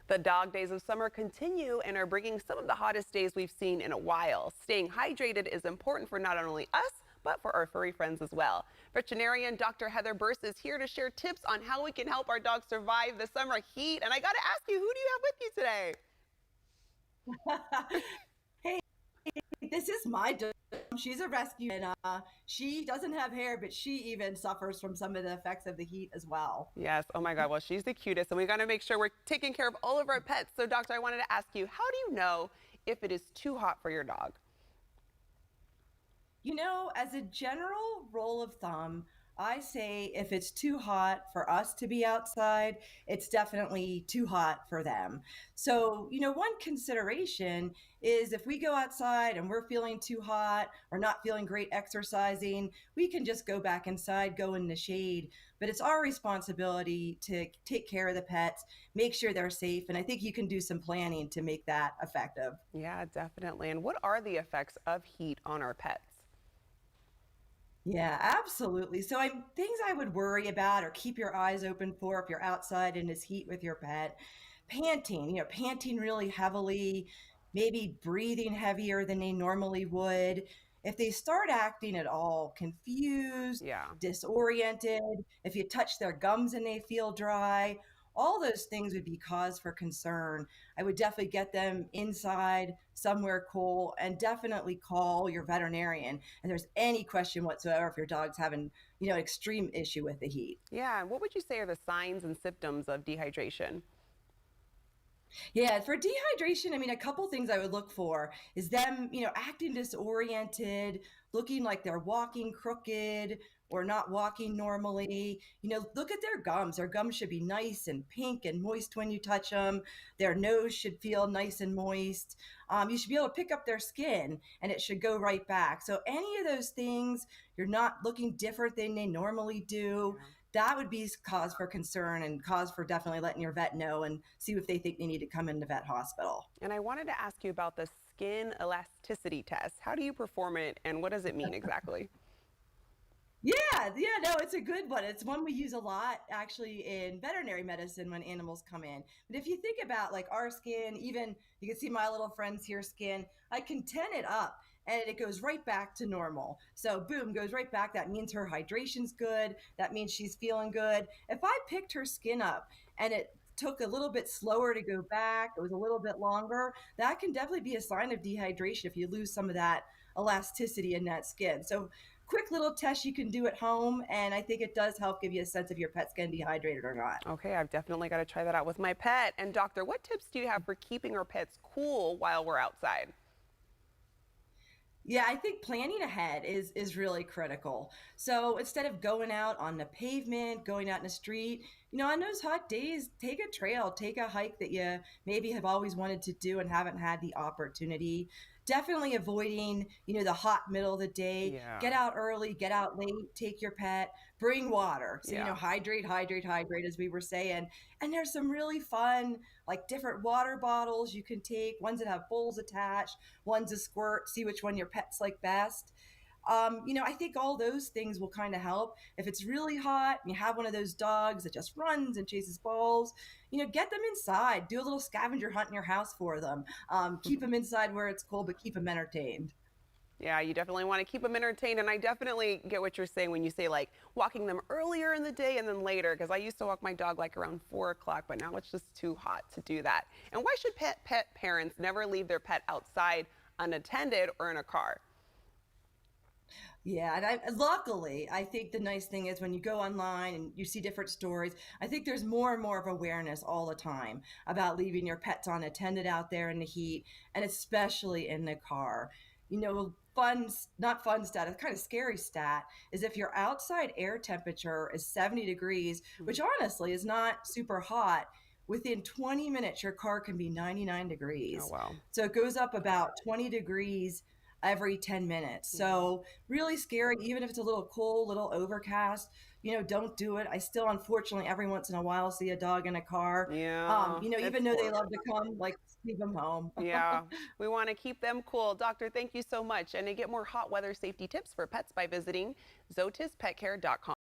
The dog days of summer continue and are bringing some of the hottest days we've seen in a while. Staying hydrated is important for not only us, but for our furry friends as well. Veterinarian Dr. Heather Burst is here to share tips on how we can help our dogs survive the summer heat. And I got to ask you, who do you have with you today? Hey, this is my dog. She's a rescue, and she doesn't have hair, but she even suffers from some of the effects of the heat as well. Yes, oh my God, well, she's the cutest, and we got to make sure we're taking care of all of our pets. So, doctor, I wanted to ask you, how do you know if it is too hot for your dog? You know, as a general rule of thumb, I say if it's too hot for us to be outside, it's definitely too hot for them. So, one consideration is if we go outside and we're feeling too hot or not feeling great exercising, we can just go back inside, go in the shade. But it's our responsibility to take care of the pets, make sure they're safe. And I think you can do some planning to make that effective. Yeah, definitely. And what are the effects of heat on our pets? Yeah, absolutely. So things I would worry about or keep your eyes open for if you're outside in this heat with your pet. Panting, panting really heavily, maybe breathing heavier than they normally would. If they start acting at all confused, Yeah. disoriented, if you touch their gums and they feel dry, all those things would be cause for concern. I would definitely get them inside somewhere cool and definitely call your veterinarian if there's any question whatsoever if your dog's having, extreme issue with the heat. Yeah, and what would you say are the signs and symptoms of dehydration? Yeah, for dehydration, I mean, a couple things I would look for is them, acting disoriented, looking like they're walking crooked or not walking normally. Look at their gums. Their gums should be nice and pink and moist when you touch them. Their nose should feel nice and moist. You should be able to pick up their skin and it should go right back. So any of those things, you're not looking different than they normally do. Yeah. That would be cause for concern and cause for definitely letting your vet know and see if they think they need to come into vet hospital. And I wanted to ask you about the skin elasticity test. How do you perform it and what does it mean exactly? Yeah, no, it's a good one. It's one we use a lot actually in veterinary medicine when animals come in. But if you think about like our skin, even you can see my little friend's here skin, I can tin it up and it goes right back to normal. So boom, goes right back. That means her hydration's good. That means she's feeling good. If I picked her skin up and it took a little bit slower to go back, it was a little bit longer, that can definitely be a sign of dehydration if you lose some of that elasticity in that skin. So quick little test you can do at home, and I think it does help give you a sense if your pet's getting dehydrated or not. Okay, I've definitely got to try that out with my pet. And doctor, what tips do you have for keeping our pets cool while we're outside? Yeah, I think planning ahead is really critical. So instead of going out on the pavement, going out in the street, on those hot days, take a trail, take a hike that you maybe have always wanted to do and haven't had the opportunity. Definitely avoiding, the hot middle of the day. Yeah. Get out early, get out late, take your pet, bring water. So, Yeah. hydrate, hydrate, hydrate, as we were saying. And there's some really fun, like different water bottles you can take, ones that have bowls attached, ones to squirt, see which one your pets like best. I think all those things will kind of help. If it's really hot and you have one of those dogs that just runs and chases balls, get them inside. Do a little scavenger hunt in your house for them. Keep them inside where it's cold, but keep them entertained. Yeah, you definitely want to keep them entertained. And I definitely get what you're saying when you say like walking them earlier in the day and then later, because I used to walk my dog like around 4 o'clock, but now it's just too hot to do that. And why should pet parents never leave their pet outside unattended or in a car? Yeah, and luckily, I think the nice thing is when you go online and you see different stories, I think there's more and more of awareness all the time about leaving your pets unattended out there in the heat, and especially in the car. Not fun stat, a kind of scary stat is if your outside air temperature is 70 degrees, which honestly is not super hot. Within 20 minutes, your car can be 99 Oh, degrees. wow. So it goes up about 20 degrees every 10 minutes. Yeah. So really scary, even if it's a little cool, little overcast, don't do it. I still, unfortunately, every once in a while see a dog in a car. Yeah, Even it's though they love to horrible. come, like leave them home. Yeah, we want to keep them cool. Doctor, thank you so much. And to get more hot weather safety tips for pets by visiting zotispetcare.com.